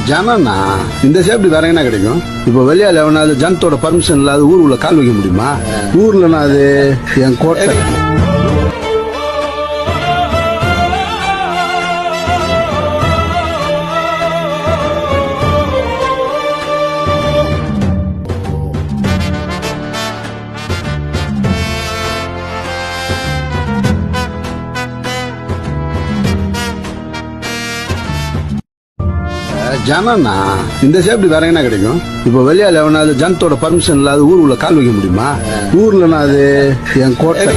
ஜனனா இந்த சேஃப்டி வேற என்ன கிடைக்கும்? இப்ப வெளியால எவனாவது ஜனத்தோட பர்மிஷன் இல்லாத ஊருக்குள்ள கால் வைக்க முடியுமா? ஊர்லனா அது என் கோட்டை. ஜனனா இந்த சேஃப்டி வேற என்ன கிடைக்கும்? இப்ப வெளியால எவனாவது ஜனத்தோட பர்மிஷன் இல்லாத ஊருக்குள்ள கால் வைக்க முடியுமா? ஊர்லனா அது என் கோட்டை.